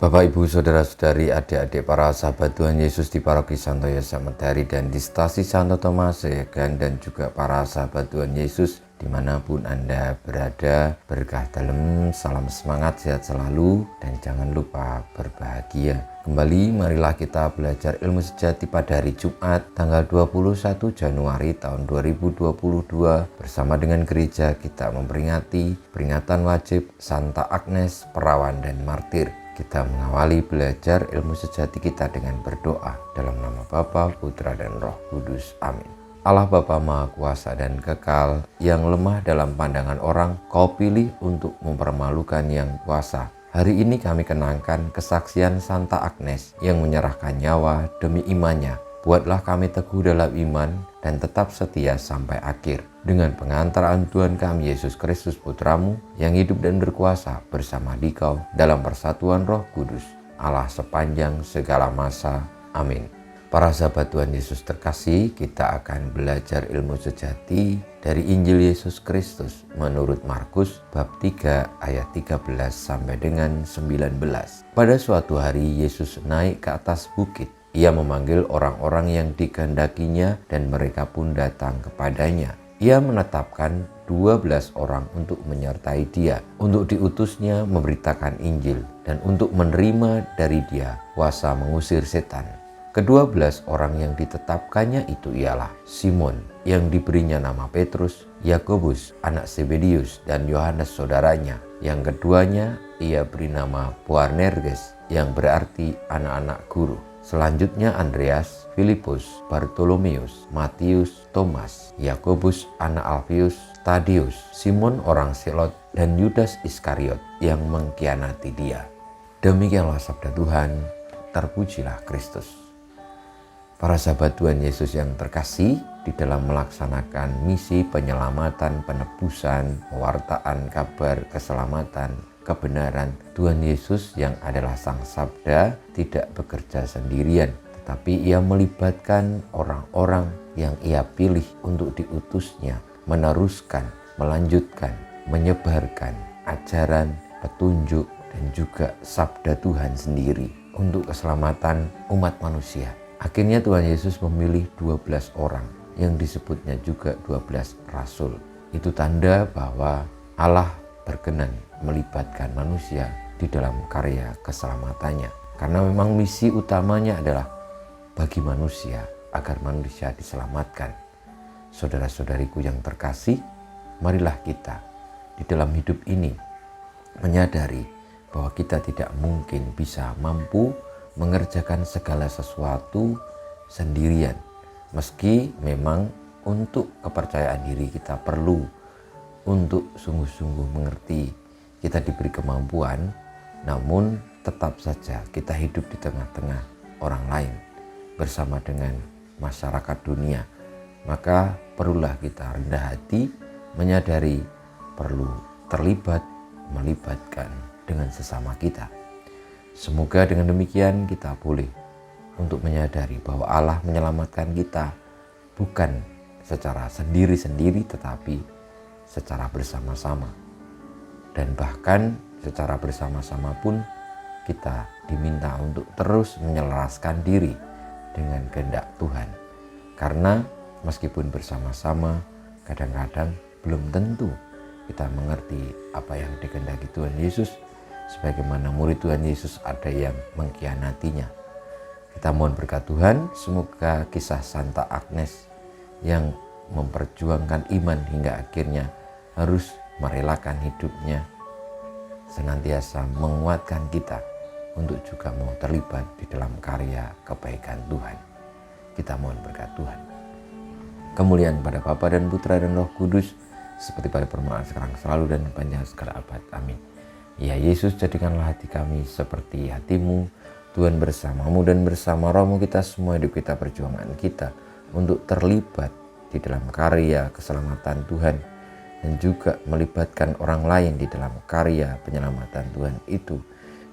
Bapak, Ibu, Saudara-saudari, adik-adik para sahabat Tuhan Yesus di Paroki Santo Yosef Medari dan di Stasi Santo Tomas Segan, dan juga para sahabat Tuhan Yesus dimanapun Anda berada, berkah dalam, salam semangat, sehat selalu, dan jangan lupa berbahagia. Kembali marilah kita belajar ilmu sejati pada hari Jumat tanggal 21 Januari tahun 2022 bersama dengan gereja kita memperingati peringatan wajib Santa Agnes, perawan dan martir. Kita mengawali belajar ilmu sejati kita dengan berdoa dalam nama Bapa, Putra, dan Roh Kudus. Amin. Allah Bapa Maha Kuasa dan Kekal, yang lemah dalam pandangan orang, Kau pilih untuk mempermalukan yang kuasa. Hari ini kami kenangkan kesaksian Santa Agnes yang menyerahkan nyawa demi imannya. Buatlah kami teguh dalam iman dan tetap setia sampai akhir. Dengan pengantaran Tuhan kami Yesus Kristus Putramu, yang hidup dan berkuasa bersama Dikau dalam persatuan Roh Kudus, Allah sepanjang segala masa. Amin. Para sahabat Tuhan Yesus terkasih, kita akan belajar ilmu sejati dari Injil Yesus Kristus menurut Markus bab 3 ayat 13 sampai dengan 19. Pada suatu hari Yesus naik ke atas bukit. Ia memanggil orang-orang yang dikehendakinya dan mereka pun datang kepadanya. Ia menetapkan 12 orang untuk menyertai dia, untuk diutusnya memberitakan Injil dan untuk menerima dari dia kuasa mengusir setan. Ke-12 orang yang ditetapkannya itu ialah Simon yang diberinya nama Petrus, Yakobus anak Zebedius dan Yohanes saudaranya. Yang keduanya ia beri nama Boanerges yang berarti anak-anak guru. Selanjutnya Andreas, Filipus, Bartolomeus, Matius, Thomas, Yakobus anak Alfius, Tadeus, Simon orang Selot, dan Yudas Iskariot yang mengkhianati dia. Demikianlah sabda Tuhan, terpujilah Kristus. Para sahabat Tuhan Yesus yang terkasih, di dalam melaksanakan misi penyelamatan, penebusan, pewartaan kabar keselamatan, kebenaran, Tuhan Yesus yang adalah Sang Sabda tidak bekerja sendirian, tetapi ia melibatkan orang-orang yang ia pilih untuk diutusnya, meneruskan, melanjutkan, menyebarkan ajaran, petunjuk, dan juga sabda Tuhan sendiri untuk keselamatan umat manusia. Akhirnya Tuhan Yesus memilih 12 orang yang disebutnya juga 12 rasul. Itu tanda bahwa Allah berkenan melibatkan manusia di dalam karya keselamatannya. Karena memang misi utamanya adalah bagi manusia, agar manusia diselamatkan. Saudara-saudariku yang terkasih, marilah kita di dalam hidup ini menyadari bahwa kita tidak mungkin bisa mampu mengerjakan segala sesuatu sendirian. Meski memang untuk kepercayaan diri kita perlu untuk sungguh-sungguh mengerti, kita diberi kemampuan, namun tetap saja kita hidup di tengah-tengah orang lain bersama dengan masyarakat dunia. Maka perlulah kita rendah hati, menyadari perlu terlibat, melibatkan dengan sesama kita. Semoga dengan demikian kita boleh untuk menyadari bahwa Allah menyelamatkan kita bukan secara sendiri-sendiri, tetapi secara bersama-sama. Dan bahkan secara bersama-sama pun kita diminta untuk terus menyelaraskan diri dengan kehendak Tuhan. Karena meskipun bersama-sama, kadang-kadang belum tentu kita mengerti apa yang dikehendaki Tuhan Yesus. Sebagaimana murid Tuhan Yesus ada yang mengkhianatinya. Kita mohon berkat Tuhan, semoga kisah Santa Agnes yang memperjuangkan iman hingga akhirnya harus merelakan hidupnya senantiasa menguatkan kita untuk juga mau terlibat di dalam karya kebaikan Tuhan. Kita mohon berkat Tuhan. Kemuliaan pada Bapa dan Putra dan Roh Kudus, seperti pada permulaan sekarang selalu dan panjang segala abad. Amin. Ya Yesus, jadikanlah hati kami seperti hati-Mu. Tuhan bersamamu dan bersama rohmu kita semua hidup kita, perjuangan kita untuk terlibat di dalam karya keselamatan Tuhan dan juga melibatkan orang lain di dalam karya penyelamatan Tuhan itu.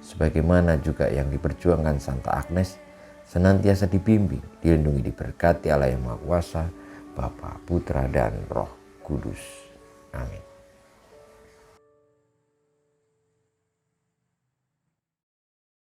Sebagaimana juga yang diperjuangkan Santa Agnes, senantiasa dibimbing, dilindungi, diberkati Allah yang Maha Kuasa, Bapa, Putra, dan Roh Kudus. Amin.